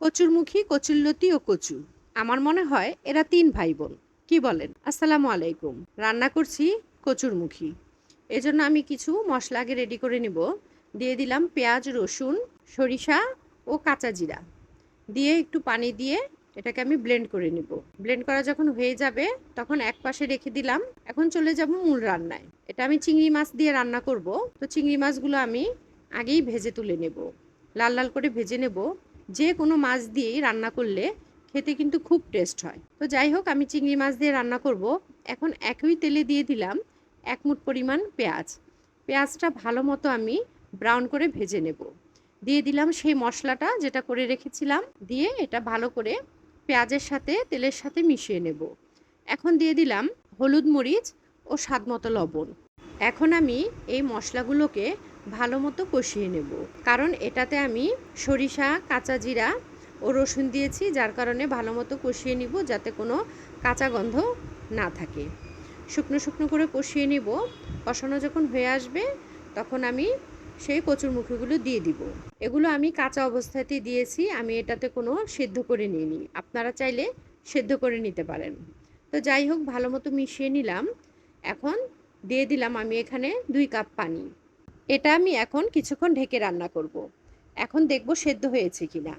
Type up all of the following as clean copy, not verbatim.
কচুরমুখী, কচুরলতি ও কচু। আমার মনে হয় এরা ৩ ভাই বোন। কি বলেন? আসসালামু আলাইকুম। রান্না করছি কচুরমুখী। এজন্য আমি কিছু মসলা আগে রেডি করে নিব। দিয়ে দিলাম পেঁয়াজ, রসুন, সরিষা ও কাঁচা জিরা। দিয়ে একটু পানি দিয়ে এটাকে আমি ব্লেন্ড করে নিব। ব্লেন্ড করা যখন হয়ে যাবে তখন একপাশে রেখে দিলাম। এখন চলে যাব মূল রান্নায়। এটা আমি চিংড়ি মাছ দিয়ে রান্না করব। তো চিংড়ি মাছগুলো আমি আগেই ভেজে তুলে নেব। লাল লাল করে ভেজে নেব। যে কোনো মাছ দিয়েই রান্না করলে খেতে কিন্তু খুব টেস্ট হয়। তো যাই হোক, আমি চিংড়ি মাছ দিয়ে রান্না করব। এখন একই তেলে দিয়ে দিলাম ১ মুঠ পরিমাণ পেঁয়াজ। পেঁয়াজটা ভালো মতো আমি ব্রাউন করে ভেজে নেব। দিয়ে দিলাম সেই মশলাটা যেটা করে রেখেছিলাম, দিয়ে এটা ভালো করে পেঁয়াজের সাথে তেলের সাথে মিশিয়ে নেব। এখন দিয়ে দিলাম হলুদ, মরিচ ও স্বাদ মতো লবণ। এখন আমি এই মশলাগুলোকে ভালো মতো কষিয়ে নেব, কারণ এটাতে আমি সরিষা, কাঁচা জিরা ও রসুন দিয়েছি, যার কারণে ভালো মতো কষিয়ে নিব যাতে কোনো কাঁচা গন্ধ না থাকে। শুকনো শুকনো করে কষিয়ে নিব। কষানো যখন হয়ে আসবে তখন আমি সেই কচুরমুখীগুলো দিয়ে দিব। এগুলো আমি কাঁচা অবস্থাতেই দিয়েছি, আমি এটাতে কোনো সেদ্ধ করে নিইনি। আপনারা চাইলে সেদ্ধ করে নিতে পারেন। তো যাই হোক, ভালো মতো মিশিয়ে নিলাম। এখন দিয়ে দিলাম আমি এখানে ২ কাপ পানি। এটা আমি এখন কিছুক্ষণ ঢেকে রান্না করব। এখন দেখব সেদ্ধ হয়েছে কিনা।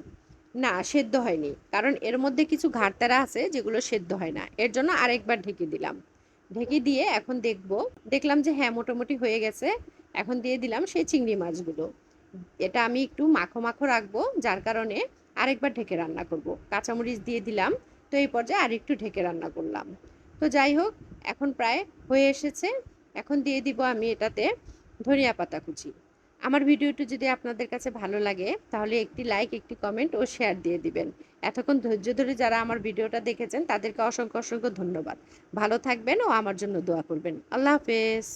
না, সেদ্ধ হয়নি, কারণ এর মধ্যে কিছু ঘাটতারা আছে যেগুলো সেদ্ধ হয় না। এর জন্য আরেকবার ঢেকে দিলাম। ঢেকে দিয়ে এখন দেখলাম যে হ্যাঁ, মোটামুটি হয়ে গেছে। এখন দিয়ে দিলাম সেই চিংড়ি মাছগুলো। এটা আমি একটু মাখো মাখো রাখবো, যার কারণে আরেকবার ঢেকে রান্না করব। কাঁচামরিচ দিয়ে দিলাম। তো এই পর্যায়ে আরেকটু ঢেকে রান্না করলাম। তো যাই হোক, এখন প্রায় হয়ে এসেছে। এখন দিয়ে দিব আমি এটাতে ধনিয়া পাতা কুচি। আমার ভিডিওটি যদি আপনাদের কাছে ভালো লাগে তাহলে একটি লাইক, একটি কমেন্ট ও শেয়ার দিয়ে দিবেন। এতক্ষণ ধৈর্য ধরে যারা আমার ভিডিওটা দেখেছেন তাদেরকে অসংখ্য অসংখ্য ধন্যবাদ। ভালো থাকবেন ও আমার জন্য দোয়া করবেন। আল্লাহ হাফেজ।